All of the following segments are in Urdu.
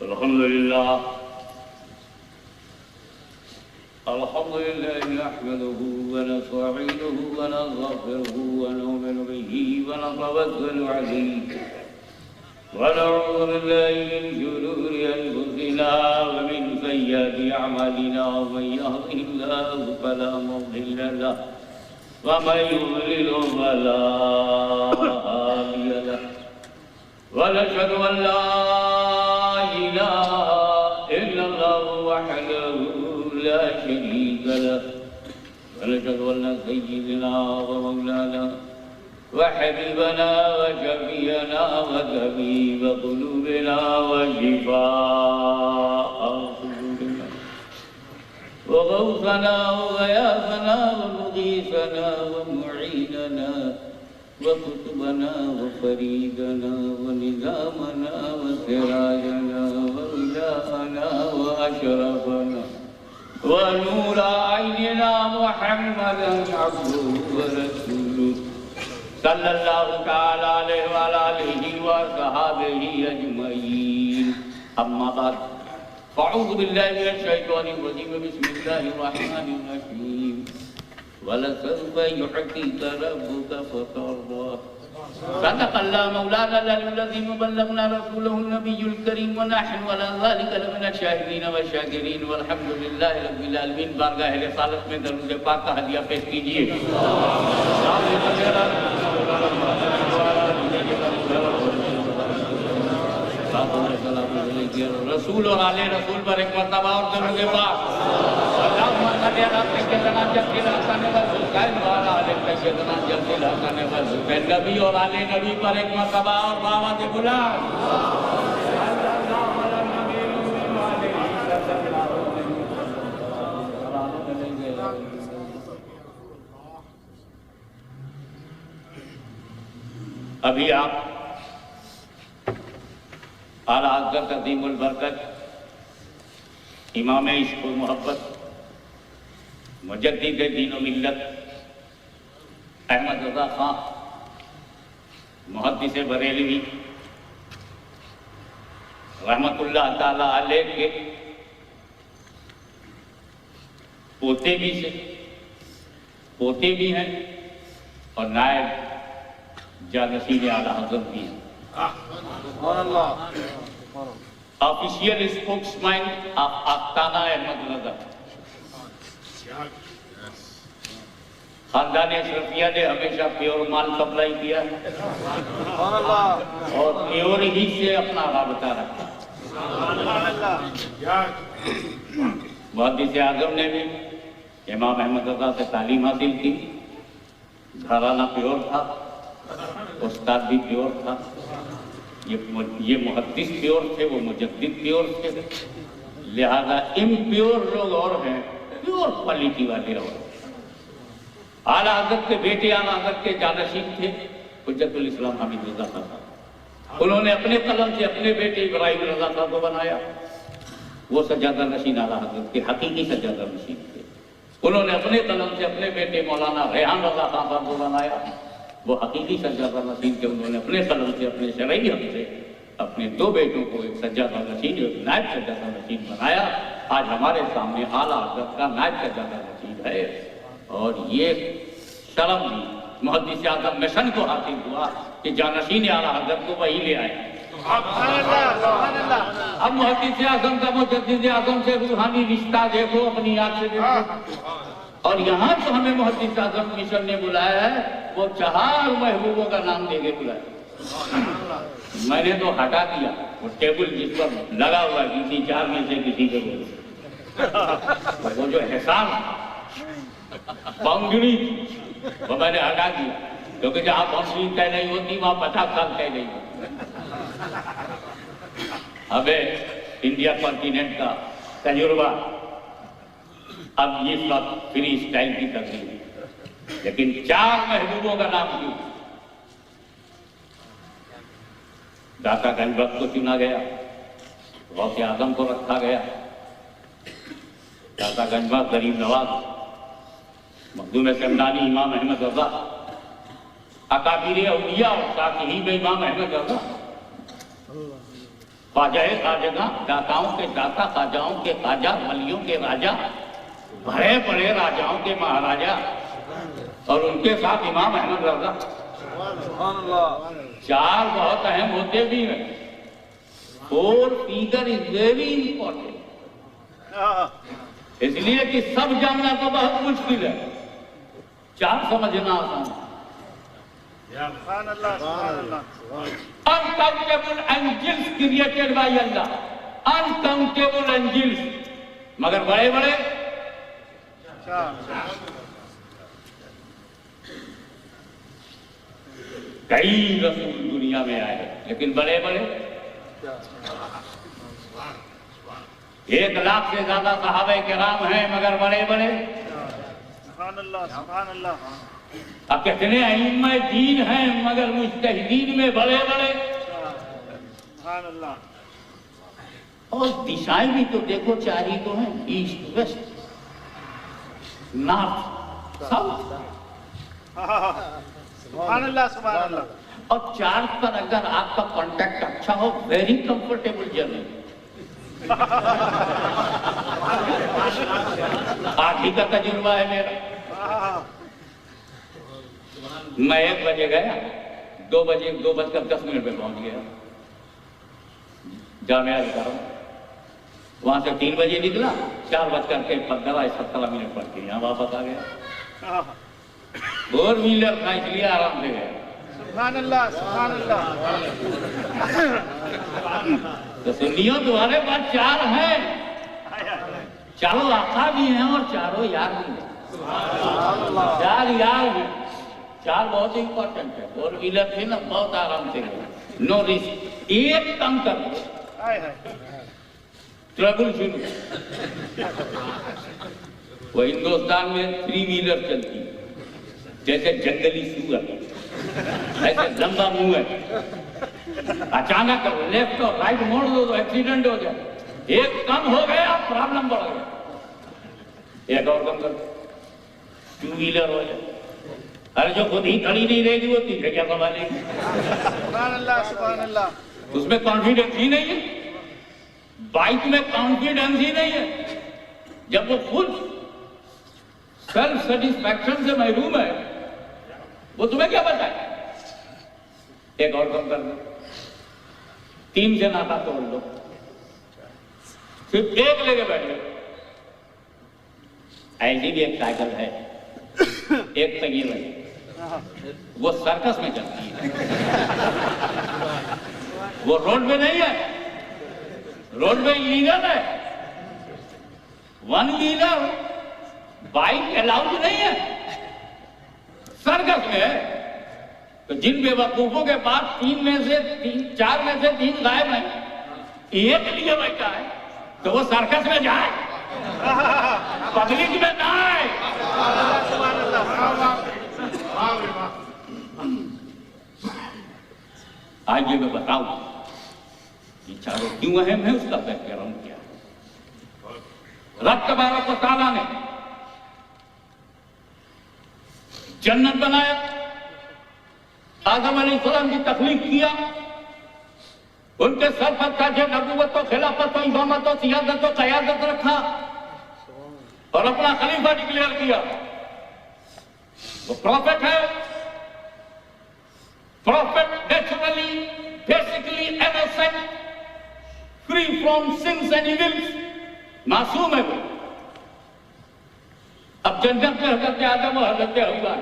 الحمد لله نحمده ونستعينه ونستغفره ونؤمن به ونتوكل عليه ونعوذ بالله من شرور أنفسنا ومن سيئات أعمالنا من يهده الله فلا مضل له ومن يضلل فلا هادي له ونشهد أن لا إله إلا الله وحده لا شريك له ونشهد أن سيدنا ومولانا وحبيبنا وشفيعنا وطبيب قلوبنا وشفاء صدورنا وغوثنا وغياثنا ومغيثنا ومعيننا وكتبنا وفريدنا ونظامنا وسراجنا وإلهنا وأشرفنا ونور عيننا محمدا عبده ورسوله صلى الله تعالى عليه وعلى آله وصحبه أجمعين أما بعد فأعوذ بالله من الشيطان الرجيم بسم الله الرحمن الرحيم ولسوف يعطيك ربك فترضى صدق الله مولانا الذي بلغنا رسوله النبي الكريم ونحن على ذلك لمن الشاهدين والشاكرين والحمد لله رب العالمین. بارگاہ رسالت میں درود پاک کا ہدیہ پیش کیجیے. رسول اور آل رسول پر ایک مرتبہ اور درود پاک. اللہم صلی علی سیدنا جد الحسن والحسین وعلی آل سیدنا جد الحسن والحسین. نبی اور آل نبی پر ایک مرتبہ اور بآواز بلند. ابھی آپ اعلیٰ حضرت عظیم البرکت امام عشق و محبت مجدد دین و ملت احمد رضا خان محدث بریلوی رحمت اللہ تعالی علیہ کے پوتے بھی ہیں اور نائب جانشین اعلیٰ حضرت بھی ہیں. Official spokesman of Astana Ahmad Raza. خاندان اشرفیہ نے ہمیشہ پیور مال سپلائی کیا اور پیور ہی سے اپنا رابطہ رکھا. محدث اعظم نے بھی امام احمد رضا سے تعلیم حاصل کی. گھرانہ پیور تھا, استاد بھی پیور تھا. یہ محدث پیور تھے, وہ مجدد پیور تھے. لہذا امپیور لوگ اور ہیں, پیور کوالٹی والے اور. اعلیٰ حضرت کے بیٹے اعلیٰ حضرت کے جانشین تھے حجت الاسلام حمید رضا صاحب. انہوں نے اپنے قلم سے اپنے بیٹے ابراہیم رضا صاحب کو بنایا. وہ سجادہ نشین اعلیٰ حضرت کے حقیقی سجادہ نشین تھے. انہوں نے اپنے قلم سے اپنے بیٹے مولانا ریحان رضا خان صاحب کو بنایا. وہ حقیقی سجادہ نشین تھے. انہوں نے اپنے قلم سے اپنے شرعی حق سے اپنے دو بیٹوں کو ایک سجادہ نشین ایک نائب سجادہ نشین بنایا. آج ہمارے سامنے اعلیٰ حضرت کا نائب سجادہ نشین ہے. اور یہ شرم بھی محدث اعظم مشن کو حاصل ہوا کہ جانشین اعلیٰ حضرت کو وہی لے آئے. اب محدث اعظم کا مجدد اعظم سے روحانی رشتہ دیکھو, اپنی یاد سے دیکھو. اور یہاں تو ہمیں محدث اعظم مشن نے بلایا ہے, وہ 4 محبوبوں کا نام دے کے بلایا. میں نے تو ہٹا دیا وہ ٹیبل جس پر لگا ہوا کسی 4 میں سے کسی کے بولے. وہ جو احسان باؤنڈری وہ میں نے ہٹا دیا, کیونکہ جہاں باؤنڈری طے نہیں ہوتی وہاں 50 سال طے نہیں ہوتی. ہمیں انڈیا کانٹیننٹ کا تجربہ اب یہ سب فری اسٹائل کی تقریب ہے. لیکن 4 محبوبوں کا نام کیوں؟ داتا گنج بخش کو چنا گیا, غوث اعظم کو رکھا گیا, داتا گنج بخش غریب نواز, مخدوم سمدانی امام احمد رضا, اکابر اولیاء اور ساتھ ہی میں امام احمد رضا. خواجہ خواجہ، داتاؤں کے داتا، خواجاؤں کے خواجہ، ولیوں کے راجا، بڑے بڑے راجاؤں کے مہاراجا، اور ان کے ساتھ امام احمد رضا۔ سبحان اللہ۔ چار بہت اہم ہوتے بھی ہیں۔ 4 فیگر از ویری امپورٹنٹ، اس لیے کہ سب جاننا تو بہت مشکل ہے، 4 سمجھنا آسان ہے۔ سبحان اللہ، سبحان اللہ۔ Uncountable angels created by Allah, uncountable angels، مگر بڑے بڑے کئی رسول دنیا میں آئے، لیکن بڑے بڑے 1 لاکھ سے زیادہ صحابہ کرام ہیں، مگر بڑے بڑے سبحان اللہ، سبحان اللہ۔ اب کتنے ائمہ دین ہیں، مگر مجتہدین میں بڑے بڑے، سبحان اللہ۔ اور دشائیں بھی تو دیکھو 4 ہی تو ہیں، ایسٹ ویسٹ نارتھ ساؤتھ، سبحان اللہ، سبحان اللہ۔ اور 4 پر اگر آپ کا کانٹیکٹ اچھا ہو، ویری کمفرٹیبل جرنی۔ آج ہی کا تجربہ ہے میرا، میں 1 بجے گیا، 2 بجے 2:10 پہ پہنچ گیا جامعہ الکرم، وہاں سے 3 بجے نکلا، 4:15 پڑھ کے یہاں واپس آ گیا۔ 4 ویلر تھا، اس لیے آرام سے گیا۔ سبحان اللہ، سبحان اللہ۔ تو سنیوں تمہارے پاس 4 ہیں، چاروں آقا بھی ہیں اور چاروں یار بھی ہیں، 4 یار ہیں، 4 بہت امپورٹنٹ ہے۔ 4 ویلر تھی نا، بہت آرام سے گیا، نو رسک، ایک کام کر دو، ٹربل شروع۔ وہ ہندوستان میں 3 ویلر چلتی ہے، جیسے جنگلی سور، ایسے لمبا منہ ہے، اچانک لیفٹ اور رائٹ موڑ دو تو ایکسیڈنٹ ہو جائے، ایک کم ہو گیا پرابلم بڑھ گیا، ایک اور کم کر 2 ویلر ہو جائے۔ ارے جو خود ہی کھڑی نہیں رہے گی وہ تیسرے کیا کما لے گی؟ سبحان اللہ، سبحان اللہ۔ اس میں کانفیڈنس ہی نہیں ہے، بائک میں کانفیڈنس ہی نہیں ہے، جب وہ خود سیلف سیٹسفیکشن سے محروم ہے، وہ تمہیں کیا بتائے؟ ایک اور کم کر دو، 3 سے ناتا توڑ دو، صرف 1 لے کے بیٹھ گئے۔ ایسی بھی ایک سائیکل ہے، ایک تغیر ہے، وہ سرکس میں چلتی ہے، وہ روڈ پہ نہیں ہے، روڈ پہ لیگل ہے، 1 ویلر بائک الاؤڈ نہیں ہے، سرکس میں ہے۔ تو جن بے وقوفوں کے بعد 4 میں سے 3 غائب ہیں، ایک لیے بیٹھا ہے، تو وہ سرکس میں جائے، پبلک میں نہ آئے۔ آج یہ میں بتاؤں کہ چاروں کیوں اہم ہے، اس کا بیک گراؤنڈ کیا ہے۔ رب تبارک و تعالیٰ نے جنت بنایا، آدم علیہ السلام کی تخلیق کیا، ان کے سر پر تاج نبوت و خلافت و امامت و سیادت و قیادت رکھا، اور اپنا خلیفہ ڈکلیئر کیا۔ وہ پروفٹ ہے، prophet naturally basically innocent, free from sins and evils, معصوم ہے وہ۔ اب جنت میں حضرت آدم و حضرت حوا،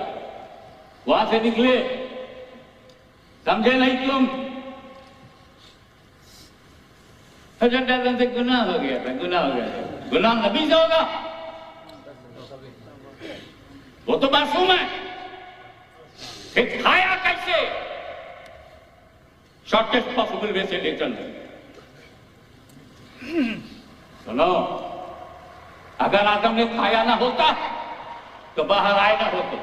وہاں سے نکلے، سمجھے نہیں تم؟ حضرت آدم سے گناہ ہو گیا تھا، گناہ نبی سے ہوگا، وہ تو معصوم ہے، پھر کھایا کیسے؟ شارٹیسٹ پاسبل وے سے لے چل رہے۔ سنو، اگر آدم نے کھایا نہ ہوتا تو باہر آئے نہ ہوتے،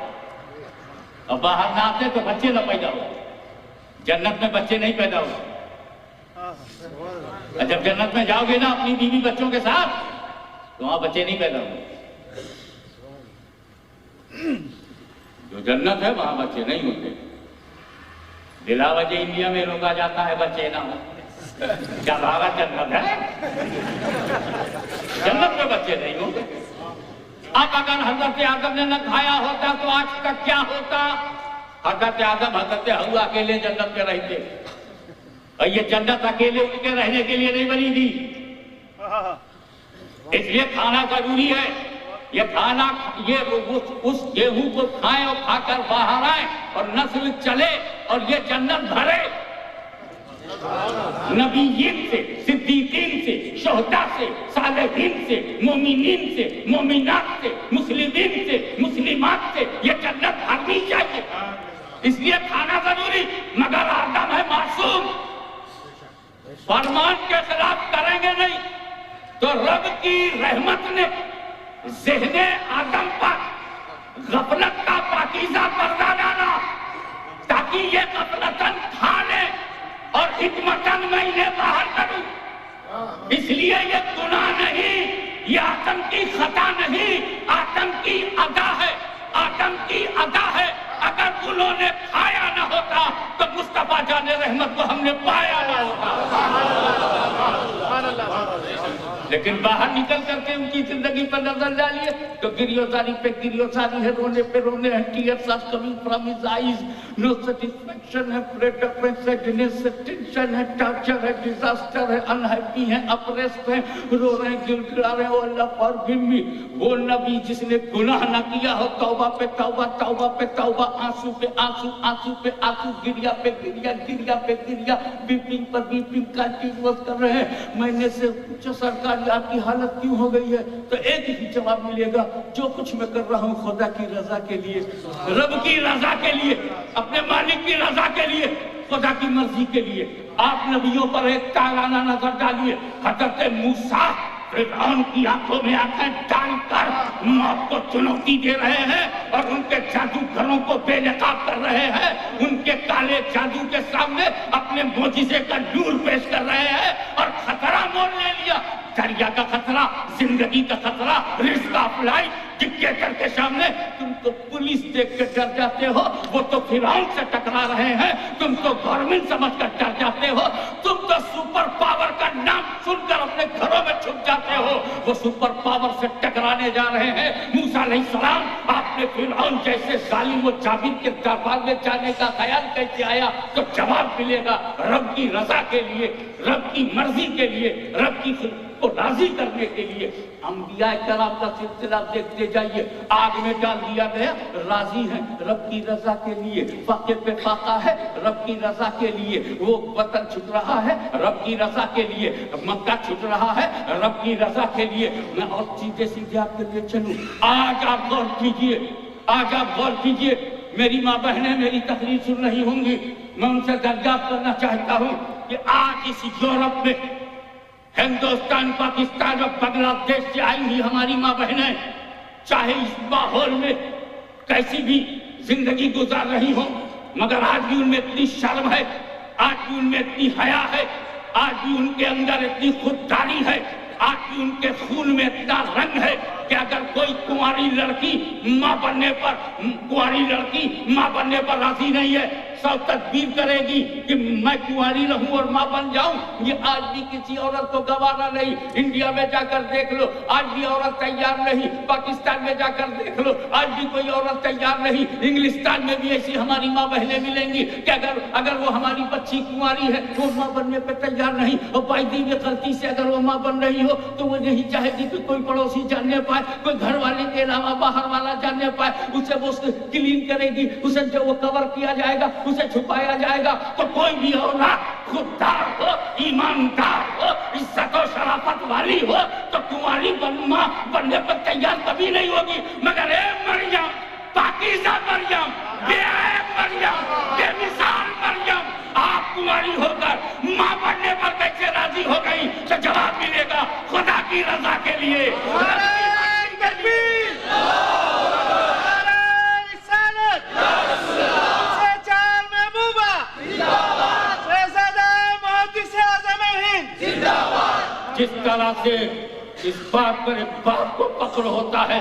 اور باہر نہ آتے تو بچے نہ پیدا ہوتے۔ جنت میں بچے نہیں پیدا ہوتے، اور جب جنت میں جاؤ گے نا اپنی بیوی بچوں کے ساتھ، تو وہاں بچے نہیں پیدا ہوتے۔ جو جنت ہے وہاں بچے نہیں ہوتے، بلا وجہ انڈیا میں روکا جاتا ہے بچے نہ ہو۔ کیا بھاگا جنت ہے؟ جنت میں بچے نہیں ہوں گے۔ اب اگر حضرت آدم نے نہ کھایا ہوتا تو آج تک کیا ہوتا؟ حضرت آدم حضرت حوا اکیلے جنت میں رہتے، اور یہ جنت اکیلے ان کے رہنے کے لیے نہیں بنی تھی، اس لیے کھانا ضروری ہے۔ یہ کھانا، یہ اس گیہوں کو کھائیں اور کھا کر باہر آئیں اور نسل چلے اور یہ جنت بھرے۔ نبیین سے، صدیقین سے، شہداء سے، صالحین سے، مومنین سے، مومنات سے، مسلمین سے، مسلمات سے یہ جنت بھرنی چاہیے، اس لیے کھانا ضروری۔ مگر آدم ہے معصوم، فرمان کے خلاف کریں گے نہیں تو رب کی رحمت نے ذہن آدم پر غفلت کا پاکیزہ پردہ ڈالا تاکہ یہ غفلتاً کھا لے اور حکمتاً میں انہیں باہر کروں۔ اس لیے یہ گناہ نہیں، یہ آدم کی خطا نہیں، آدم کی ادا ہے، آدم کی ادا ہے۔ اگر انہوں نے کھایا نہ ہوتا تو مصطفیٰ جان رحمت کو ہم نے پایا نہ ہوتا۔ لیکن باہر نکل کر کے ان کی زندگی پر نظر ڈالیے تو گریوزاری پہ گریوزاری ہے، رونے پہ رونے ہیں، tears are coming from his eyes, no satisfaction ہے، prejudice ہے، tension ہے، torture ہے، disaster ہے، unhappy ہے، oppressed ہے، رو رہے ہیں، گر گرا رہے ہیں، اللہ forgive me۔ وہ نبی جس نے گناہ نہ کیا ہو، توبہ پہ توبہ، توبہ پہ توبہ، آنسو پہ آنسو، آنسو پہ آنسو، گریا پہ گریا، گریا پہ گریا، بیپنگ پر بیپنگ کنٹینیوس کر رہے ہیں۔ میں نے سے پوچھا سرکار آپ کی حالت کیوں ہو گئی ہے تو ایک ہی جواب ملے گا، جو کچھ میں کر رہا ہوں خدا کی رضا کے لیے، رب کی رضا کے لیے، اپنے مالک کی رضا کے لیے، خدا کی مرضی کے لیے۔ آپ نبیوں پر ایک تارانہ نظر ڈالیے، حضرت موسیٰ فرعون کی آنکھوں میں آنکھیں ڈال کر موت کو چنوتی دے رہے ہیں اور ان کے جادوگروں کو بے نقاب کر رہے ہیں، ان کے کالے جادو کے سامنے اپنے معجزے کا نور پیش کر رہے ہیں اور خطرہ مول لے لیا۔ دریا کا خطرہ، زندگی کا خطرہ، رزق آف لائف، ڈکٹیٹر کے سامنے تم تو پولیس دیکھ کے ڈر جاتے ہو، وہ تو فرعون سے ٹکرا رہے ہیں، تم تو گورنمنٹ سمجھ کر ڈر جاتے ہو، تم تو سپر پاور کا نام سن کر اپنے گھروں میں چھپ جاتے ہو، وہ سپر پاور سے ٹکرانے جا رہے ہیں۔ موسیٰ علیہ السلام، آپ نے فرعون جیسے ظالم و جابر کے دربار میں جانے کا خیال کیسے آیا؟ تو جواب ملے گا، رب کی رضا کے لیے، رب کی مرضی کے لیے، رب کی کو راضی کرنے کے لیے۔ انبیاء کرام کا سلسلہ دیکھتے جائیے، آگ میں ڈال دیا گیا، راضی ہیں رب کی رضا کے لیے، فاقے پہ فاقہ ہے رب کی رضا کے لیے، وہ وطن چھٹ رہا ہے رب کی رضا کے لیے، مکہ چھٹ رہا ہے رب کی رضا کے لیے۔ میں اور سیدھے سیدھے آپ کے لیے چلوں، آج آپ غور کیجئے، آج آپ غور کیجئے، میری ماں بہنیں میری تقریر سن رہی ہوں گی، میں ان سے دریافت کرنا چاہتا ہوں کہ آج اس یورپ میں، ہندوستان، پاکستان اور بنگلہ دیش سے آئی ہوئی ہماری ماں بہنیں چاہے اس ماحول میں کیسی بھی زندگی گزار رہی ہوں، مگر آج بھی ان میں اتنی شرم ہے، آج بھی ان میں اتنی حیا ہے، آج بھی ان کے اندر اتنی خودداری ہے، آج بھی ان کے خون میں اتنا رنگ ہے کہ اگر کوئی کنواری لڑکی ماں بننے پر راضی نہیں ہے، سو تدبیر کرے گی کہ میں کنواری رہوں اور ماں بن جاؤں، یہ آج بھی کسی عورت کو گوارا نہیں۔ انڈیا میں جا کر دیکھ لو، آج بھی عورت تیار نہیں، پاکستان میں جا کر دیکھ لو، آج بھی کوئی عورت تیار نہیں، انگلستان میں بھی ایسی ہماری ماں بہنیں ملیں گی کہ اگر وہ ہماری بچی کنواری ہے وہ ماں بننے پہ تیار نہیں، اور بائی غلطی سے اگر وہ ماں بن رہی ہو تو وہ نہیں چاہے گی کہ کوئی پڑوسی جاننے پائے، کوئی گھر والے کے علاوہ باہر والا جاننے پائے، اسے وہ کلین کرے گی، اسے جو وہ کور کیا جائے گا، اسے چھپایا جائے گا۔ تو کوئی بھی اولاد خوددار ہو، ایماندار ہو، عزت و شرافت والی ہو تو کنواری ماں بننے پر تیار کبھی نہیں ہوگی، مگر اے مریم، پاکیزہ مریم، بے عیب مریم، بے مثال مریم، آپ کنواری ہو کر ماں بننے پر کیسے راضی ہو گئی؟ تو جواب ملے گا، خدا کی رضا کے لیے۔ جس طرح سے اس بات پر ایک باپ کو فخر ہوتا ہے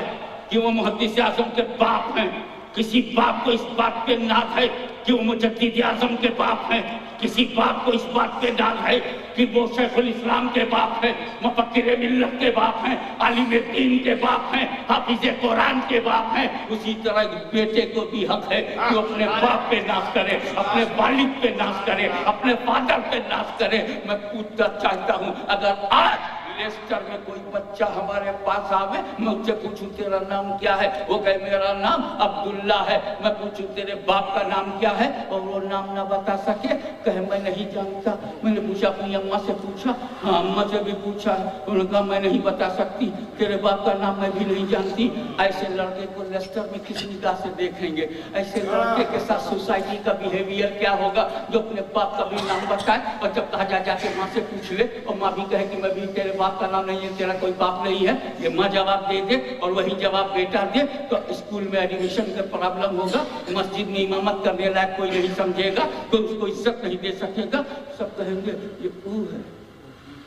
کہ وہ محدث اعظم کے باپ ہیں، کسی باپ کو اس بات پہ ناز ہے کہ وہ مجدد اعظم کے باپ ہیں، کسی باپ کو اس بات پہ ناز ہے کہ وہ شیخ الاسلام کے باپ ہیں، مفکر ملت کے باپ ہیں، عالم دین کے باپ ہیں، حافظ قرآن کے باپ ہیں، اسی طرح بیٹے کو بھی حق ہے کہ اپنے باپ پہ ناز کرے، اپنے والد پہ ناز کرے، اپنے فادر پہ ناز کرے۔ میں پوچھنا چاہتا ہوں، اگر آج لیسٹر میں کوئی بچہ ہمارے پاس آوے، میں اس سے پوچھوں تیرا نام کیا ہے، وہ کہے میرا نام عبداللہ ہے، میں پوچھوں تیرے باپ کا نام کیا ہے، اور وہ نام نہ بتا سکے، کہے میں نہیں جانتا۔ میں نے پوچھا اپنی اماں سے پوچھا، ہاں اماں سے بھی پوچھا ہے، انہوں نے کہا میں نہیں بتا سکتی، تیرے باپ کا نام میں بھی نہیں جانتی۔ ایسے لڑکے کو لیسٹر میں کس نگاہ سے دیکھیں گے؟ ایسے لڑکے کے ساتھ سوسائٹی کا بیہیویئر کیا ہوگا جو اپنے باپ کا بھی نام بتائے، اور جب کہا جا کے ماں سے پوچھ لے اور ماں بھی کہے کہ میں بھی تیرے باپ کا نام نہیں ہے، تیرا کوئی باپ نہیں ہے، یہ ماں جواب دے دے اور وہی جواب بیٹا دے، تو اسکول میں ایڈمیشن کا پرابلم ہوگا، مسجد میں امامت کرنے لائق کوئی نہیں سمجھے گا، کوئی اس کو عزت نہیں دے سکے گا، سب کہیں گے یہ او ہے،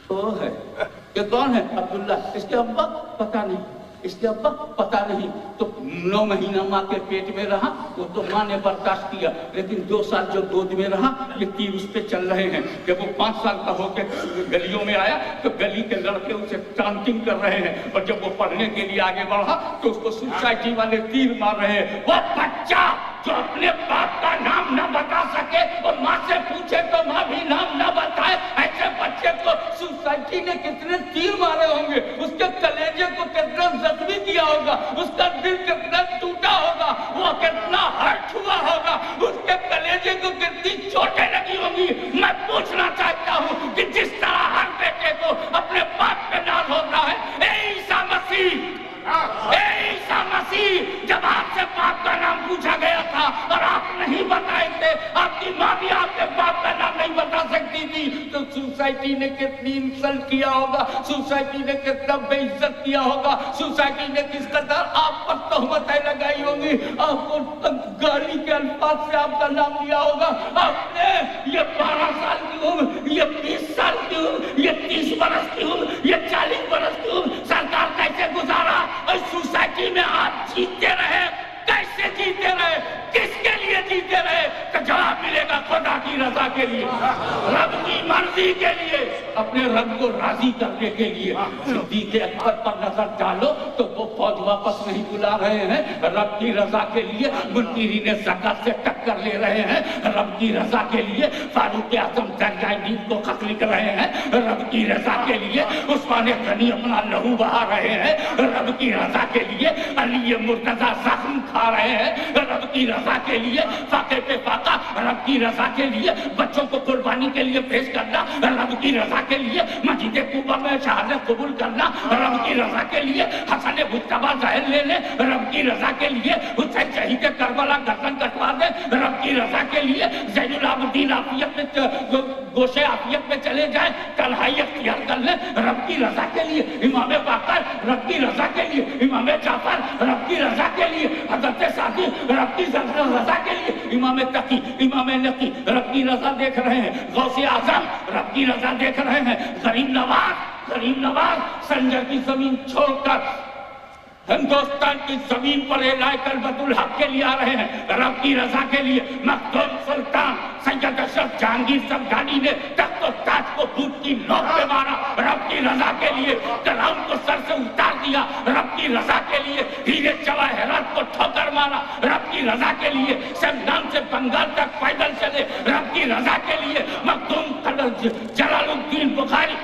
او ہے، یہ کون ہے؟ عبداللہ۔ اس کے ابا پتہ نہیں، اس کے ابا پتہ نہیں۔ تو 9 مہینہ ماں کے پیٹ میں رہا، وہ تو ماں نے برداشت کیا، لیکن 2 سال جو گود میں رہا، یہ تیر اس پہ چل رہے ہیں۔ جب وہ 5 سال کا ہو کے گلیوں میں آیا تو گلی کے لڑکے اسے ٹانٹنگ کر رہے ہیں، اور جب وہ پڑھنے کے لیے آگے بڑھا تو اس کو سوسائٹی والے تیر مار رہے ہیں۔ وہ بچہ جو اپنے باپ کا نام نہ بتا سکے اور ماں سے پوچھے تو ماں بھی نام نہ بتائے، ایسے بچے کو سوسائٹی نے کتنے تیر مارے ہوں گے، اس کے کلیجے کو کتنا زخمی کیا ہوگا، اس کا دل کتنا ٹوٹا ہوگا، وہ کتنا ہرٹ ہوا ہوگا، اس کے کلیجے کو کتنی چوٹیں لگی ہوں گی۔ میں پوچھنا چاہتا ہوں کہ جس طرح ہر بیٹے کو اپنے باپ پہ ناز ہوتا ہے، اے عیسیٰ مسیح، جب آپ سے باپ کا نام پوچھا گیا تھا اور آپ نہیں بتائے تھے، آپ کی ماں بھی آپ کے باپ کا نام نہیں بتا سکتی تھی، تو سوسائٹی نے کتنی انسلٹ کیا ہوگا، سوسائٹی نے کتنا بے عزت کیا ہوگا، سوسائٹی نے کس قدر آپ پر تہمتیں لگائی ہوں گی، آپ کو گالی کے الفاظ سے آپ کا نام لیا ہوگا۔ آپ نے یہ 12 سال کی عمر، یہ 20 سال کی عمر، یہ 30 برس کی عمر، یہ 40 برس کی عمر سرکار کیسے گزارا، اور سوسائٹی میں آپ جیتے رہے، کیسے جیتے رہے، کس کے لیے جیتے رہے؟ تو جواب ملے گا خدا کی رضا کے لیے، رب کی مرضی کے لیے، اپنے رب کو راضی کرنے کے لیے۔ صدیق اکبر پر نظر ڈالو تو وہ فوج واپس نہیں بلا رہے ہیں، رب کی رضا کے لیے منکرین زکات سے ٹکر لے رہے ہیں، رب کی رضا کے لیے فاروق اعظم دریائے نیل کو خط لکھ رہے ہیں، رب کی رضا کے لیے عثمان غنی اپنا لہو بہا رہے ہیں، رب کی رضا کے لیے علی مرتضیٰ زخم کھا رہے ہیں، رب کی رضا کے لیے فاقے پہ فاقہ، رب کی رضا کے لیے بچوں کو قربانی کے لیے پیش کرنا، رب کی رضا کے لیے مسجد قباء میں شہادت قبول کرنا، رب کی رضا کے لیے حسن مجتبیٰ ظاہر لے لیں، رب کی رضا کے لیے حسین شہید کربلا گردن کٹوا دیں، رب کی رضا کے لیے زین العابدین عافیت میں گوشے عافیت میں چلے جائیں، تنہائی اختیار کر لیں، رب کی رضا کے لیے امام باقر، رب کی رضا کے لیے امام جعفر، رب کی رضا کے لیے حضرت سعدی، رب کی رضا کے لیے امام تقی، امام نقی، رب کی رضا دیکھ رہے ہیں، غوث اعظم رب کی رضا دیکھ رہے ہیں، غریب نواز سنجر کی زمین چھوڑ کر ہندوستان کی زمین پر اعلان کلمت الحق کے لیے آ رہے ہیں، رب کی رضا کے لیے مخدوم سلطان سید اشرف جہانگیر سمجھانی نے تخت و تاج کو بوٹ کی نوک پہ مارا، رب کی رضا کے لیے کلام کو سر سے اتار دیا، رب کی رضا کے لیے ہیرے جواہرات کو ٹھوکر مارا، رب کی رضا کے لیے سمنان سے بنگال تک پیدل چلے، رب کی رضا کے لیے مخدوم جلال الدین بخاری،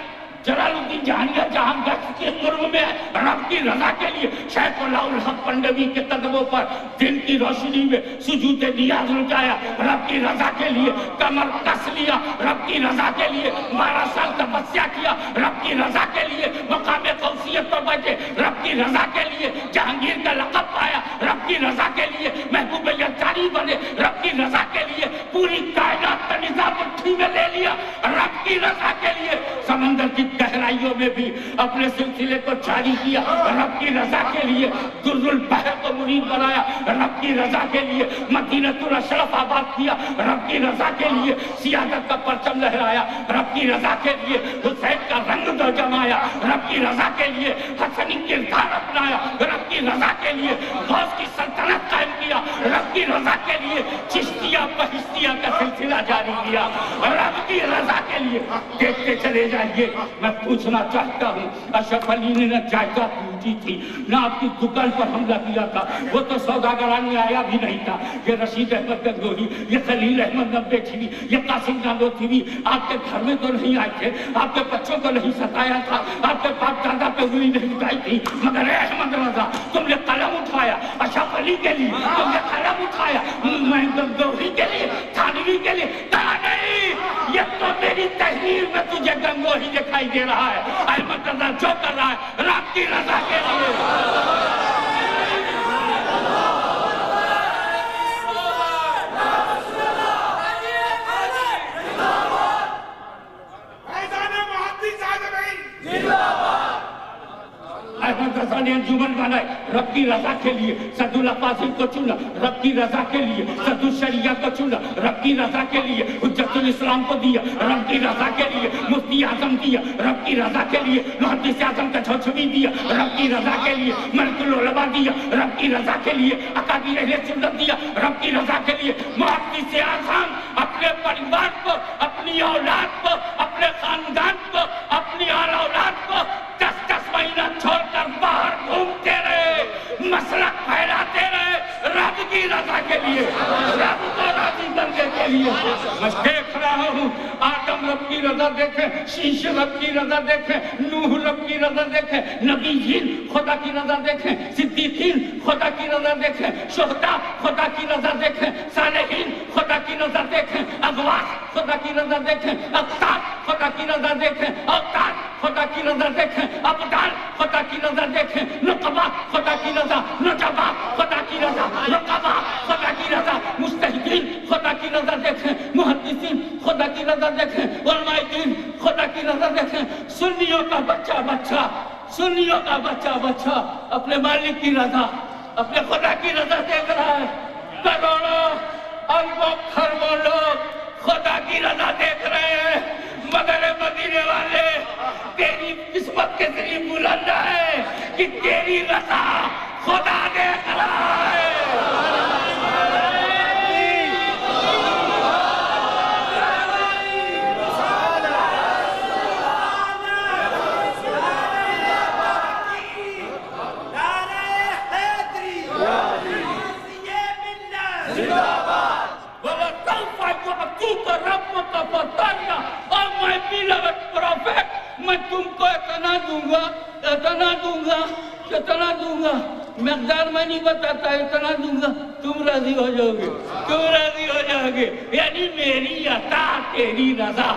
جلال الدین جہانگیر جہاں گشت کے جرم میں ہے، رب کی رضا کے لیے شیخ اللہ الحق پنڈوی کے قدموں پر دن کی روشنی میں سجود نیاز رکایا، رب کی رضا کے لیے کمر کس لیا، رب کی رضا کے لیے 12 سال تپسیا کیا، رب کی رضا کے لیے مقام قوسیت پر بیٹھے، رب کی رضا کے لیے جہانگیر کا لقب پایا، رب کی رضا کے لیے محبوب یزدانی بنے، رب کی رضا کے لیے پوری کائنات کا نظام مٹھی میں لے لیا، رب کی رضا کے لیے سمندر کی گہرائیوں میں بھی اپنے سلسلے کو جاری کیا، رب کی رضا کے لیے در البحر کو مرید بنایا، رب کی رضا کے لیے مدینۃ الاشرف آباد کیا، رب کی رضا کے لیے سیادت کا پرچم لہرایا، رب کی رضا کے لیے حسین کا رنگ دو جمایا، رب کی رضا کے لیے حسنی کردار اپنایا، رب کی رضا کے لیے غوث کی سلطنت قائم کیا، رب کی رضا کے کے لیے چشتیہ بہشتیہ کا سلسلہ جاری کیا، رب کی رضا کے لیے دیکھتے چلے جائیے۔ میں پوچھنا چاہتا ہوں، اشرف علی نے نہ جائیداد لوٹی تھی، نہ آپ کی دکان پر حملہ کیا تھا، وہ تو سوداگران میں آیا بھی نہیں تھا۔ یہ رشید احمد گنگوہی، یہ خلیل احمد نبیچھوی، یہ قاسم نانوتوی آپ کے گھر میں تو نہیں آئے تھے، آپ کے بچوں کو نہیں ستایا تھا، آپ کے باپ دادا پہ انگلی نہیں اٹھائی تھی، مگر اے احمد رضا تم نے قلم اٹھایا اشرف علی کے لیے، تم نے قلم اٹھایا میں گنگوہی کے لیے، تھانوی کے لیے، کہا نہیں، یہ تو میری تحریر میں تجھے گنگوہی دکھائی دے رہا ہے۔ احمد رضا جو کر رہا ہے رب کی رضا کے لیے۔ احمد رضا نے انجمن بنائی رب کی رضا کے لیے، سعد اللہ فاضل کو چنا رب کی رضا کے لیے، سعد الشریعہ کو چنا رب کی رضا کے لیے، حجت الاسلام کو دیا رب کی رضا کے لیے، مفتی اعظم دیا رب کی رضا کے لیے، محدث اعظم کا چھوچھوی دیا رب کی رضا کے لیے، ملک العلماء دیا رب کی رضا کے لیے، اکابر اہل سنت دیا رب کی رضا کے لیے۔ محدث اعظم اپنے پریوار کو، اپنی اولاد کو، اپنے خاندان کو، اپنی آل اولاد کو 10 مہینہ چھوڑ کر باہر گھومتے رہے، مسلک پھیلاتے رہے رب کی رضا کے لیے، رب کو راضی کرنے کے لیے۔ میں دیکھ رہا ہوں آدم رب کی رضا دیکھیں، شیش رب کی رضا دیکھیں، نوح رب کی رضا دیکھیں، نبیین خدا کی رضا دیکھیں، صدیقین خدا کی رضا دیکھیں، شہداء خدا کی رضا دیکھیں، صالحین خدا کی رضا دیکھیں، اغواث خدا کی رضا دیکھیں، اقطاب خدا کی رضا دیکھیں، اوتاد خدا کی رضا دیکھیں، ابدال خدا کی رضا دیکھیں، نقبہ خدا کی رضا، نجبہ خدا کی رضا، رقبہ خدا کی رضا، مجتہدین خدا کی رضا دیکھیں، محدثین خدا کی رضا دیکھیں، علماء دین خدا کی رضا دیکھیں۔ سنیوں کا بچہ بچہ، سنیوں کا بچہ بچہ اپنے مالک کی رضا، اپنے خدا کی رضا دیکھ رہا ہے۔ کروڑوں اربوں خربوں لوگ خدا کی رضا دیکھ رہے ہیں، مگر مدینے والے تیری قسمت کے ذریعے بلند ہے کہ تیری رضا خدا دیکھ رہا ہے۔ میں تم کو اتنا دوں گا، مقدار میں نہیں بتاتا، اتنا دوں گا تم راضی ہو جاؤ گے، تم راضی ہو جاؤ گے، یعنی میری عطا تیری رضا۔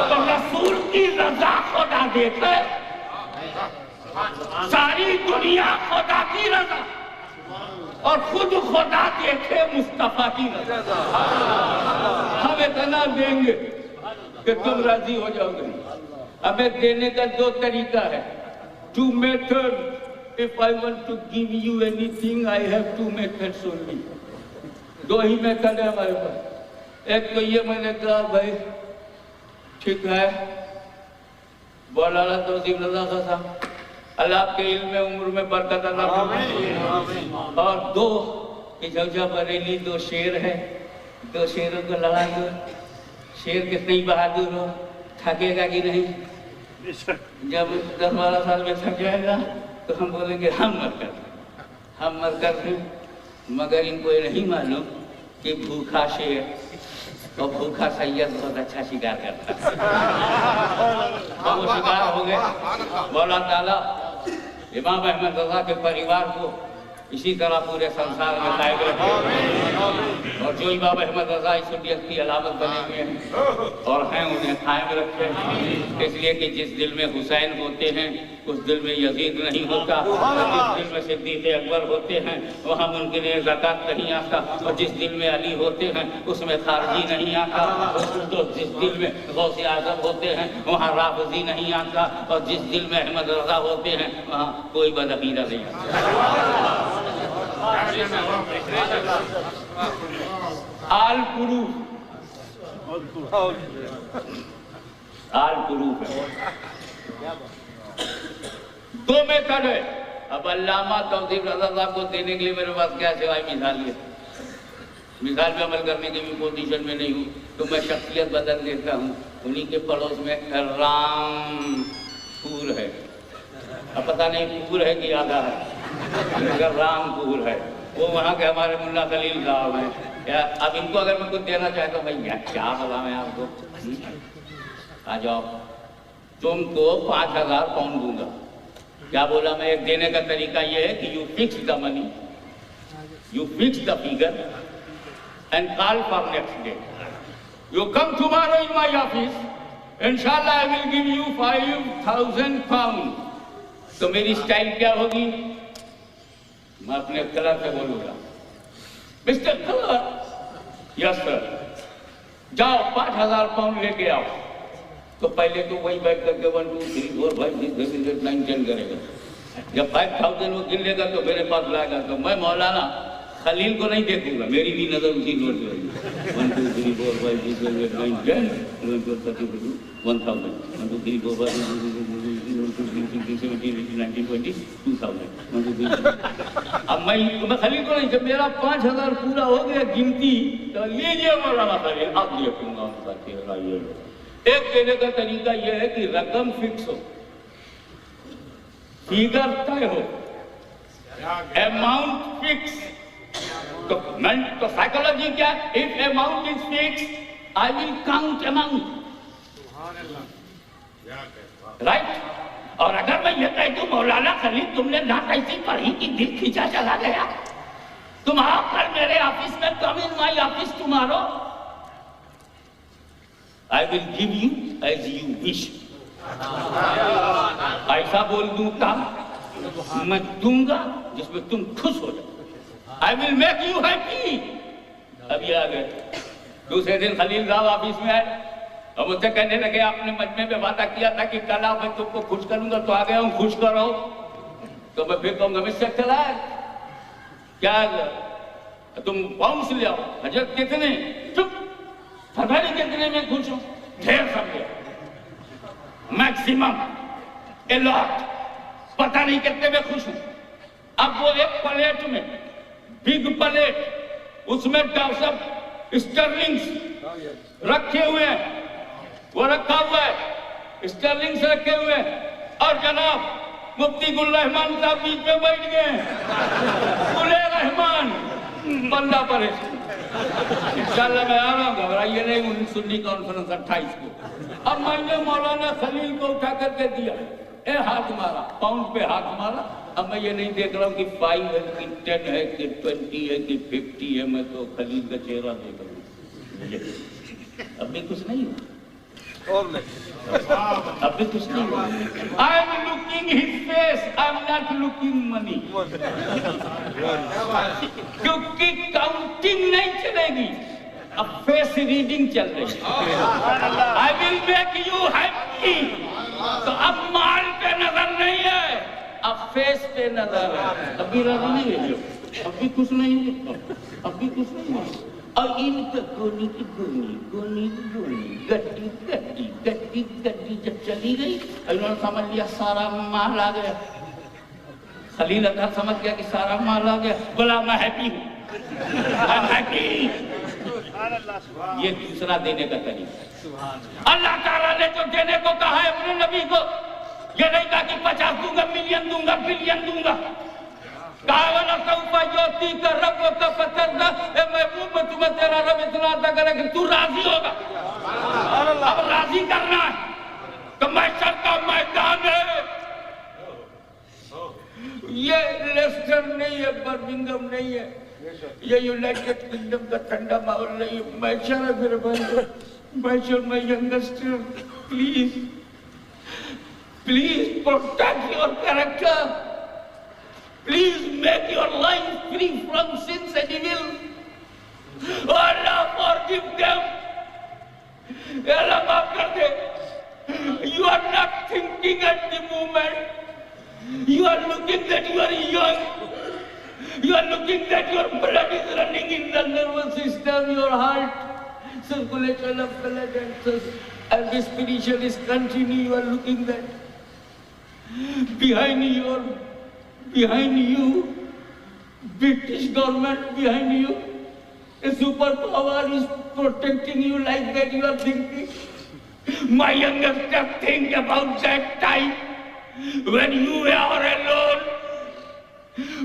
تو رسول کی رضا خدا دیکھے، ساری دنیا خدا کی رضا اور خود خدا دیکھے مصطفیٰ کی رضا۔ ہم اتنا دیں گے کہ تم راضی ہو جاؤ گے۔ ہمیں دینے کا 2 طریقہ ہے، 2 methods. If I want to give you anything, I have 2 methods only. 2 he method ہے ہمارے پاس۔ ایک تو یہ میں نے کہا بھائی ٹھیک ہے، مولانا توصیف رضا صاحب اللہ آپ کے علم میں عمر میں برکت عطا فرمائے۔ اور 2 کہ جب بریلی 2 شیر ہے، 2 شیروں کو لڑائی ہو، شیر کتنی بہادر ہو، تھکے گا کہ نہیں؟ جب 10-12 سال میں تھک جائے گا تو ہم بولیں گے ہم مر کر دیں، مگر ان کو یہ نہیں معلوم کہ بھوکھا شیر اور بھوکھا سید بہت اچھا شکار کرتا ہے۔ وہ شکار ہو گئے۔ مولا تعالیٰ امام احمد رضا کے پریوار کو اسی طرح پورے سنسار میں قائم رکھے، اور جو امام احمد رضا سنیت کی علامت بنے ہوئے ہیں اور ہیں انہیں قائم رکھے، اس لیے کہ جس دل میں حسین ہوتے ہیں اس دل میں یزید نہیں ہوتا، جس دل میں صدیق اکبر ہوتے ہیں وہاں ممکن زکوٰۃ نہیں آتا، اور جس دل میں علی ہوتے ہیں اس میں خارجی نہیں آتا، تو جس دل میں غوث اعظم ہوتے ہیں وہاں رافضی نہیں آتا، اور جس دل میں احمد رضا ہوتے ہیں وہاں کوئی بدعقیدہ نہیں آتا۔ آل پروف ہے، 2 میتھڈ ہے۔ اب علامہ توصیف رضا صاحب کو دینے کے لیے میرے پاس کیا سوائے مثال ہے، مثال پہ عمل کرنے کی بھی پوزیشن میں نہیں ہوں تو میں شخصیت بدل دیتا ہوں. انہی کے پڑوس میں رام پور ہے. اب پتہ نہیں پور ہے کہ آدھا ہے مگر رام پور ہے. وہ وہاں کے ہمارے ملا خلیل صاحب ہیں. اب ان کو اگر میں کچھ دینا چاہتا ہوں بھائی کیا بتاؤں میں آپ کو. آ جاؤ تم کو 5,000 پاؤنڈ دوں گا. کیا بولا میں؟ ایک دینے کا طریقہ یہ ہے کہ you fix the money, you fix the figure and call for next day. You come tomorrow in my office. Inshallah I will give you 5,000 pounds. تو میری سٹائل کیا ہوگی؟ میں اپنے کلر سے بولوں گا مسٹر کلر. یس سر. جاؤ 5,000 پاؤنڈ لے کے آؤ. تو پہلے تو وہی بیٹھ کر کے 1 2 3 4 5 6 7 8 9 10 کرے گا. جب 5,000 وہ گن لے گا تو میرے پاس لائے گا. تو میں مولانا خلیل کو نہیں دیکھوں گا, میری بھی نظر اسی نوٹ پہ ہوگی. 1 2 3 4 5 6 7 8 9 10 11 12 13 14 1000 1 2 3 4 5 6 7 8 9 10 20 2000. اب میں خلیل کو نہیں, جب میرا 5,000 پورا ہو گیا گنتی تو لیجیے مولانا خلیل آپ دیکھوں گا ان کا چہرہ. یہ ایک دینے کا طریقہ یہ ہے کہ رقم فکس ہو, فیگر طے ہو, اماؤنٹ فکس. تو سائیکولوجی کیا ہے؟ if amount is fixed, I will count amount. Right? اور اگر میں یہ کہہ دوں مولانا خلیل تم نے نہ ایسی پڑھی کہ دل کھینچا چلا گیا, تم آؤ کل میرے آفس میں, come in my office tomorrow, I will give you as you wish. ایسا بول دوں تا میں دوں گا جس میں تم خوش ہو جاؤ. I will make you happy. ابھی آ گئے. دوسرے دن خلیل صاحب آفس میں آئے اور مجھ سے کہنے لگے آپ نے مجمع میں وعدہ کیا تھا کہ کل آپ میں تم کو خوش کروں گا, تو آ گیا ہوں, خوش کرو. تو میں پھر کہوں گا مسٹر کلر کیا تم پاؤنڈس لے آؤ. حضرت کتنے؟ چپ, پتہ نہیں کتنے میں خوش ہوں, ڈھیر سمجھے, میکسیمم, اے لاٹ, پتہ نہیں کتنے میں خوش ہوں. اب وہ ایک پلیٹ میں بگ پلیٹ, اس میں سب اسٹرلنگس رکھے ہوئے ہیں, وہ رکھا ہوا ہے, اسٹرلنگس رکھے ہوئے ہیں, اور جناب مفتی گل رحمان صاحب بیچ میں بیٹھ گئے ہیں. گل رحمان بندہ پریشان. انشاءاللہ میں آ رہا ہوں, گھبرائیے نہیں, سنی کانفرنس 28 کو. اب میں نے مولانا خلیل کو اٹھا کر کے دیا, اے ہاتھ مارا, پاؤنڈ پہ ہاتھ مارا. اب میں یہ نہیں دیکھ رہا ہوں کہ 5 ہے کہ 10 ہے کہ 20 ہے کہ 50 ہے, میں تو خلیل کا چہرہ دیکھ رہا ہوں. اب بھی کچھ نہیں ہوا, اب بھی کچھ نہیں ہوا. I am looking his face, I am not looking money. کیونکہ کاؤنٹنگ نہیں چلے گی, اب فیس ریڈنگ چل رہی ہے. I will make you happy. تو اب مال پہ نظر نہیں ہے, اب فیس پہ نظر ہے. ابھی راضی نہیں ہے, اب بھی کچھ نہیں ہے, اب بھی کچھ نہیں ہے. اور ان کا گونی کی گونی, گونی کی گونی, گٹی گٹی گٹی گٹی جب چلی گئی, انہوں نے سمجھ لیا سارا مال آ گیا. خلیل اطہر سمجھ گیا کہ سارا مال آ گیا. بولا میں ہیپی ہوں, I'm happy. یہ دوسرا دینے کا طریقہ. اللہ تعالیٰ نے جو دینے کو کہا ہے اپنے نبی کو, یہ نہیں کہا کہ 50 دوں گا, ملین دوں گا, بلین دوں گا. کہا وَلَسَوْفَ يُعْطِيكَ رَبُّكَ فَتَرْضَىٰ, اے محبوب میں تمہیں تیرا رب اتنا عطا کرے کہ تو راضی ہوگا. اب راضی کرنا ہے تو محشر کا میدان ہے. یہ لیسٹر نہیں ہے, برمنگھم نہیں ہے, یہ یونائٹڈ کنگڈم کا ٹھنڈا ماحول نہیں ہے. محشر ہے میرے بھائی, محشر میں youngster, please please protect your character. Please make your life free from sins and evil. Oh Allah, forgive them. Allah, maaf kar de. You are not thinking at the moment. You are looking that you are young. You are looking that your blood is running in the nervous system, your heart, circulation of blood and the spiritual is continue. You are looking that. Behind you, British government behind you, A superpower is protecting you like that you are thinking. My youngster, think about that time when you were alone.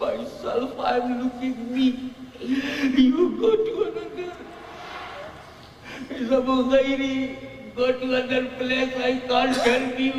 myself I am looking me, you go to another, Abu Ghairi, go to another place, I can't help you।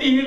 3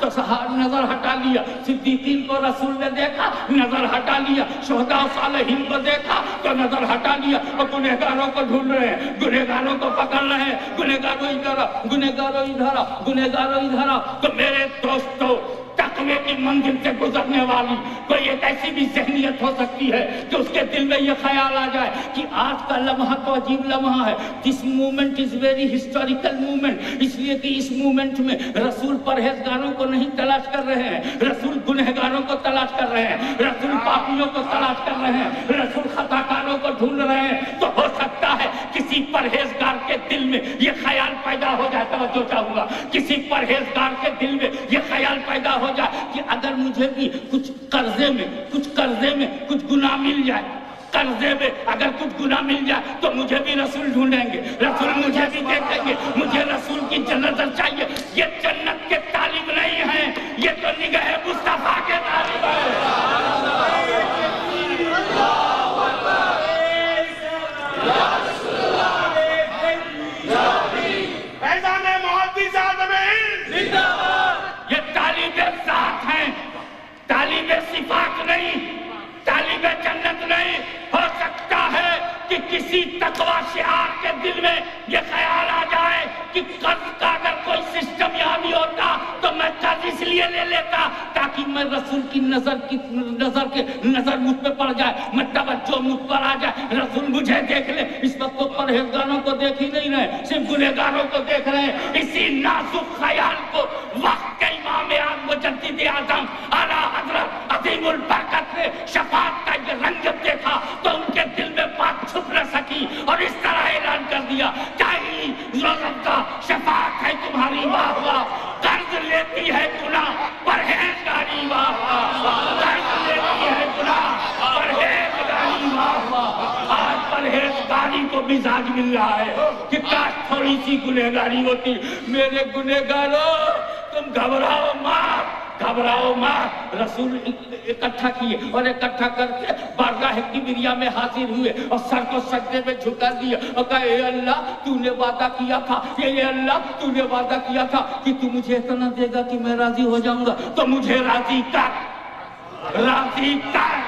تو نظر ہٹا لیا، صدیقین کو رسول نے دیکھا نظر ہٹا لیا، شہداء صالحین کو دیکھا تو نظر ہٹا لیا، اور گنہگاروں کو ڈھونڈ رہے ہیں، گنہگاروں کو پکڑ رہے ہیں، گنہگاروں ادھر آ، گنہگاروں ادھر آ، گنہگاروں ادھر آ۔ تو میرے دوستو، تقوی کی منزل سے گزرنے والی کوئی ایک ایسی بھی ذہنیت ہو سکتی ہے کہ اس کے دل میں یہ خیال آ جائے کہ آج کا لمحہ تو عجیب لمحہ ہے، this moment is very historical moment, اس لیے کہ اس مومنٹ میں رسول پرہیزگاروں کو نہیں تلاش کر رہے ہیں، رسول گنہگاروں کو تلاش کر رہے ہیں، رسول پاپیوں کو تلاش کر رہے ہیں، رسول خطاکاروں کو ڈھونڈ رہے ہیں۔ تو ہو سکتا ہے کسی پرہیزگار کے دل میں یہ خیال پیدا ہو جائے، توجہ چاہوں گا، کسی پرہیزگار کے دل میں یہ خیال پیدا ہو جائے کہ اگر مجھے بھی کچھ قرضے میں کچھ گناہ مل جائے، قرضے میں اگر کچھ گناہ مل جائے تو مجھے بھی رسول ڈھونڈیں گے، رسول مجھے بھی دیکھیں گے، مجھے رسول کی جنت چاہیے۔ یہ جنت کے طالب نہیں ہیں، یہ تو نگاہ مصطفیٰ کے طالب ہیں۔ یہ طالب ذات ہیں، طالب صفات نہیں، طالب جنت نہیں۔ ہو سکتا ہے کہ کسی تقوی شعار کے دل میں یہ خیال آ جائے کہ قرض کا اگر کوئی سسٹم یہاں بھی ہوتا تو میں قرض اس لیے لے لیتا تاکہ میں رسول کی نظر مجھ پہ پڑ جائے، میں توجہ مجھ پر آ جائے، رسول مجھے دیکھ لے۔ اس وقت تو پرہیزگاروں کو دیکھ ہی نہیں رہے، صرف گنہگاروں کو دیکھ رہے ہیں۔ اسی نازک خیال کو وقت کے امام مجدد اعظم اعلیٰ حضرت عظیم البرکت نے شفاعت کا یہ رنگت دیکھا تو ان کے دل میں بات چھپ نہ سکی اور اس طرح اعلان کر دیا، چاہیے رضا شفاعت ہے تمہاری، واہ واہ، قرض لیتی ہے گناہ پرہیزگاری، واہ واہ، قرض لیتی ہے گناہ پرہیزگاری، واہ واہ۔ آج پرہیزگاری کو مزاج مل رہا ہے کہ کاش تھوڑی سی گنہگاری ہوتی۔ میرے گنہگاروں، تم گھبراؤ مات، رسول اکٹھا کیے اور اکٹھا کر کے بارگاہ کبریا میں حاضر ہوئے اور سر کو سجدے میں جھکا دیا اور کہا، اے اللہ تو نے وعدہ کیا تھا، اے اللہ تو نے وعدہ کیا تھا کہ تو مجھے اتنا دے گا کہ میں راضی ہو جاؤں گا، تو مجھے راضی کر، راضی کر۔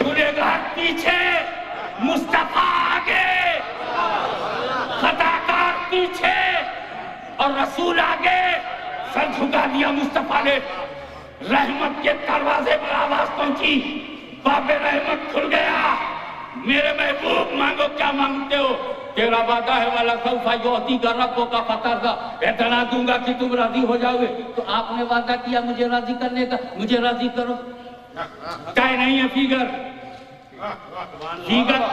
گنہگار پیچھے، مصطفیٰ آگے، خطاکار پیچھے اور رسول آگے۔ سر جھکا دیا مصطفیٰ نے، رحمت کے دروازے پر آواز پہنچی، باب رحمت کھل گیا۔ میرے محبوب مانگو، کیا مانگتے ہو؟ تیرا وعدہ ہے والا سوف یعطیک ربک فترضی، اتنا دوں گا کہ تم راضی ہو جاؤ گے۔ تو آپ نے وعدہ کیا مجھے راضی کرنے کا، مجھے راضی کرو۔ طے نہیں ہے فیگر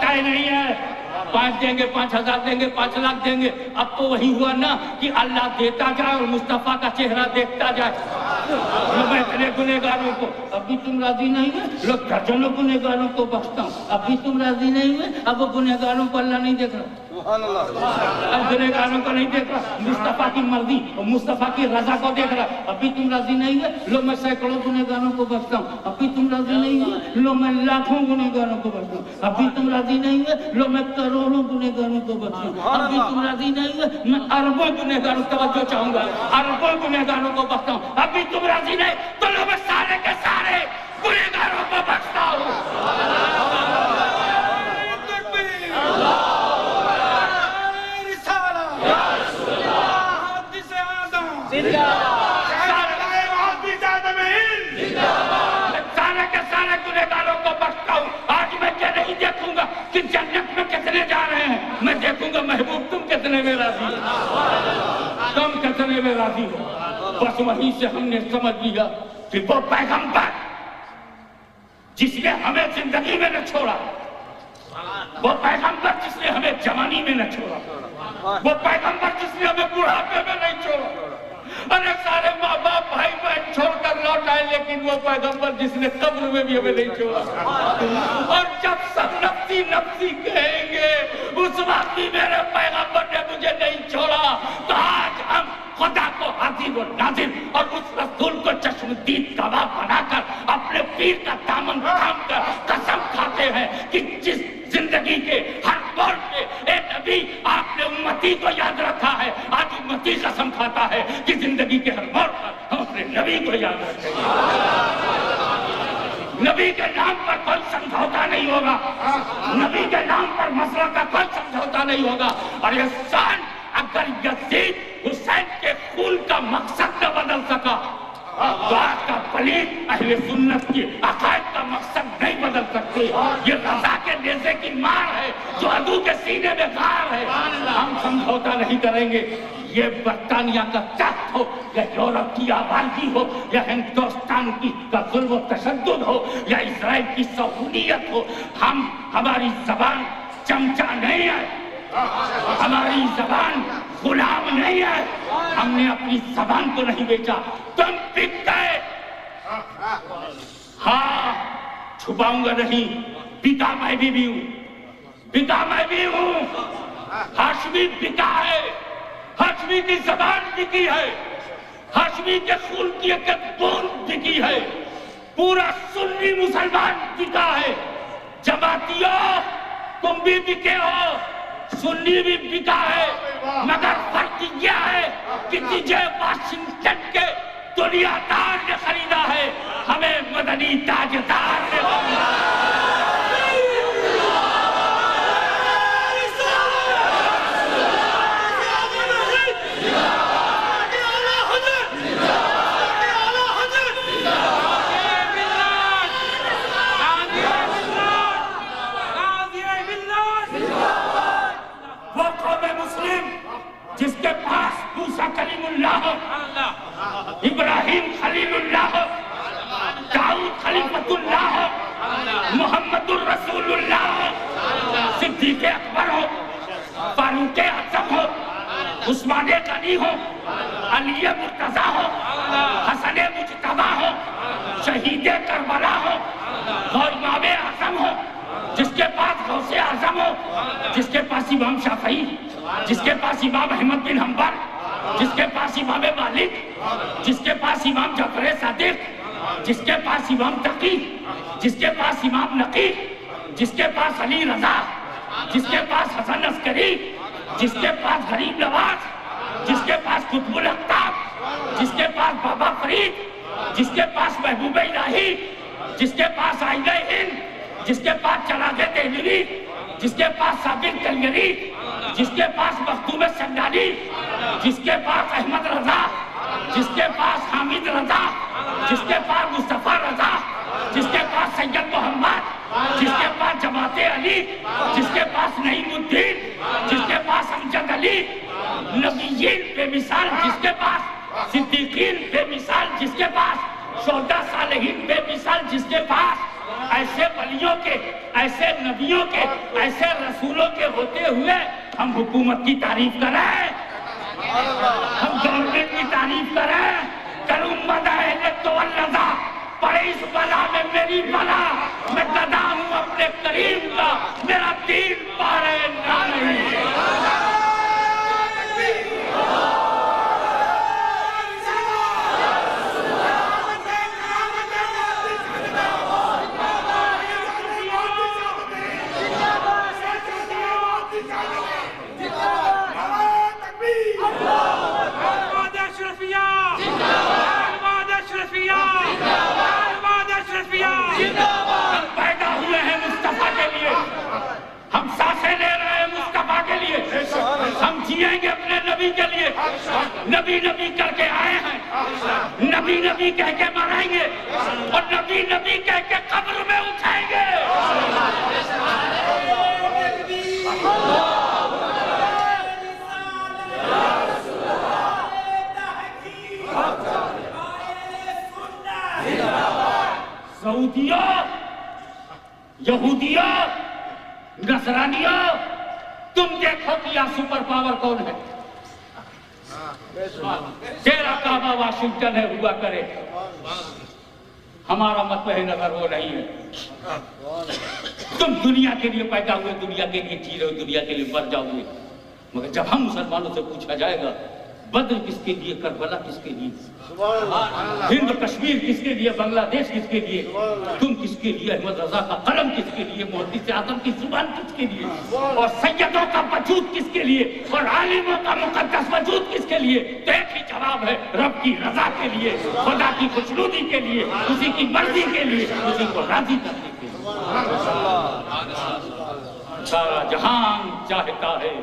طے نہیں ہے، 5 دیں گے، 5,000 دیں گے، 5 لاکھ دیں گے۔ اب تو وہی ہوا نا کہ اللہ دیتا جائے اور مصطفیٰ کا چہرہ دیکھتا جائے۔ میں اتنے گنہگاروں کو، اب بھی تم راضی نہیں ہوئے، لوگ درجنوں گنہگاروں کو بخشتا ہوں، اب بھی تم راضی نہیں ہوئے، اب وہ گنہگاروں کو اللہ نہیں دیکھ رہا، اب گنہگاروں کو نہیں دیکھ رہا، مصطفیٰ کی مرضی اور مصطفیٰ کی رضا کو دیکھ رہا۔ اب بھی تم راضی نہیں ہوئے، لو میں سینکڑوں گنہگاروں کو بخشتا ہوں، اب بھی تم راضی نہیں ہوئے، لو میں لاکھوں گنہگاروں کو بخشتا ہوں، اب بھی تم راضی نہیں ہوئے، لو میں کروڑوں گنہگاروں کو بخشتا ہوں، اب بھی تم راضی نہیں ہوئے، میں اربوں گنہگاروں، توجہ چاہوں گا، اربوں گنہگاروں کو بخشتا ہوں، اب بھی تم راضی نہیں تو لو میں سارے کے سارے گنہگاروں کو بخشتا ہوں۔ سارے کے سارے گنہگاروں کو بخشتا ہوں۔ آج میں کیا نہیں دیکھوں گا کہ جنت میں کتنے جا رہے ہیں، میں دیکھوں گا محبوب تم کتنے میں راضی ہو، تم کتنے میں راضی ہو۔ بس وہیں سے ہم نے سمجھ لیا کہ وہ پیغمبر جس نے ہمیں زندگی میں نہ چھوڑا، وہ پیغمبر جس نے ہمیں جوانی میں نہ چھوڑا، وہ پیغمبر جس نے ہمیں بڑھاپے میں نہیں چھوڑا۔ ارے سارے ماں باپ بھائی بہن چھوڑ کر لوٹ آئے، لیکن وہ پیغمبر جس نے قبر میں بھی ہمیں نہیں چھوڑا۔ اور جب سب نفسی نفسی کہیں گے اس وقت بھی میرے پیغمبر نے مجھے نہیں چھوڑا، تو آج ہم خدا کو حاضر و ناظر اور اس رسول کو چشمدید گواہ بنا کر اپنے پیر کا دامن تھام کر قسم کھاتے ہیں کہ جس زندگی کے ہر موڑ پہ اے نبی آپ نے امتی مہدی کو یاد رکھا ہے، آج امتی قسم کھاتا ہے کہ زندگی کے ہر موڑ پر ہم اپنے نبی کو یاد رکھیں گے۔ نبی کے نام پر کوئی سمجھوتا نہیں ہوگا، نبی کے نام پر مسئلہ کا کوئی سمجھوتا نہیں ہوگا۔ اور یہ شان اگر یزید حسین کے خون کا مقصد نہ بدل سکا تو آج کا پلید اہل سنت کی عقائد کا مقصد نہیں بدل سکتے۔ یہ رضا کے نیزے کی مار ہے جو عدو کے سینے میں غار ہے، ہم سمجھوتا نہیں کریں گے۔ یہ برطانیہ کا تخت ہو یا یورپ کی آبادی ہو یا ہندوستان کی کا ظلم و تشدد ہو یا اسرائیل کی صہیونیت ہو، ہماری زبان چمچہ نہیں ہے، ہماری زبان غلام نہیں ہے، ہم نے اپنی زبان کو نہیں بیچا۔ تم بک گئے، ہاں چھپاؤں گا نہیں، بکا میں بھی ہوں، بکا میں بھی ہوں۔ ہاشمی بکا ہے، ہاشمی کی زبان بکی ہے، ہاشمی کے خون کی ایک بوند بکی ہے، پورا سنی مسلمان بکا ہے۔ جماعتیوں تم بھی بکے ہو، سنی بھی بکا ہے، مگر فرق یہ ہے کہ تجھے واشنگٹن کے دنیا دار نے خریدا ہے، ہمیں مدنی تاجدار نے خریدا ہے۔ جس کے پاس موسیٰ کلیم اللہ، ابراہیم خلیل اللہ، داؤد خلیفۃ اللہ، محمد الرسول اللہ، صدیق اکبر ہو، فاروق اعظم ہو، عثمان غنی ہو، علی مرتضیٰ ہو، حسن مجتبیٰ ہو، شہید کربلا ہو، امام اعظم ہو، جس کے پاس غوث اعظم ہو، جس کے پاس امام شافعی، جس کے پاس امام احمد بن حنبل، جس کے پاس امام مالک، جس کے پاس امام جعفر صادق، جس کے پاس امام تقی، جس کے پاس امام نقی، جس کے پاس علی رضا، جس کے پاس حسن عسکری، جس کے پاس غریب نواز، جس کے پاس قطب الاقطاب، جس کے پاس بابا فرید، جس کے پاس محبوب الہی، جس کے پاس آئینہ ہند، جس کے پاس چراغ دہلوی، جس کے پاس صابر کلیری، جس کے پاس مختوم سمدانی، جس کے پاس احمد رضا، جس کے پاس حامد رضا، جس کے پاس مصطفیٰ رضا، جس کے پاس سید محمد، جس کے پاس جماعت علی، جس کے پاس نعیم الدین، جس کے پاس امجد علی، نبیین بے مثال جس کے پاس، صدیقین بے مثال جس کے پاس، شہداء صالحین بے مثال جس کے پاس، ایسے ولیوں کے، ایسے نبیوں کے، ایسے رسولوں کے ہوتے ہوئے ہم حکومت کی تعریف کریں، ہم گورنمنٹ کی تعریف کریں، کروں مدح اہل تولدہ، پڑے اس بلا میں میری بلا، میں گدا ہوں اپنے کریم کا، میرا دین پارے نہ نہیں۔ پیدا ہوئے ہیں مصطفیٰ کے لیے، ہم سانسیں لے رہے ہیں مصطفیٰ کے لیے، ہم جیئیں گے اپنے نبی کے لیے، نبی نبی کر کے آئے ہیں، نبی نبی کہہ کے مرائیں گے اور نبی نبی کہہ کے قبر میں اٹھائیں گے۔ سعودیوں، یہودیوں، نصرانیوں، تم دیکھو کہ یہ سپر پاور کون ہے؟ تیرا کعبہ واشنگٹن ہے، ہوا کرے، ہمارا مطمئن نظر وہ نہیں ہے۔ تم دنیا کے لیے پیدا ہوئے، دنیا کے لیے جی رہے ہو، دنیا کے لیے مر جاؤ گے، مگر جب ہم مسلمانوں سے پوچھا جائے گا بدر کس کے لیے، کربلا کس کے لیے، سبحان اللہ ہند کشمیر کس کے لیے، بنگلہ دیش کس کے لیے، تم کس کے لیے، احمد رضا کا قلم کس کے لیے، محدث اعظم کی زبان کس کے لیے، اور سیدوں کا وجود کس کے لیے، اور عالموں کا مقدس وجود کس کے لیے؟ تو ایک ہی جواب ہے، رب کی رضا کے لیے، خدا کی خوشنودی کے لیے، اسی کی مرضی کے لیے، اسی کو راضی کرنے کے لیے۔ سارا جہان چاہتا ہے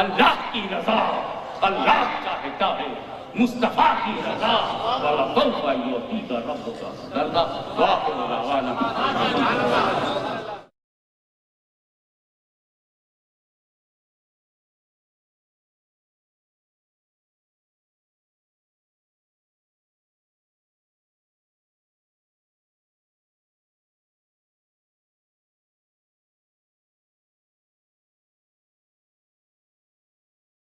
اللہ کی رضا، اللہ چاہتا ہے مصطفیٰ کی رضا، وَلَسَوْفَ يُعْطِيكَ رَبُّكَ فَتَرْضَىٰ وَآخِرُ دَعْوَانَا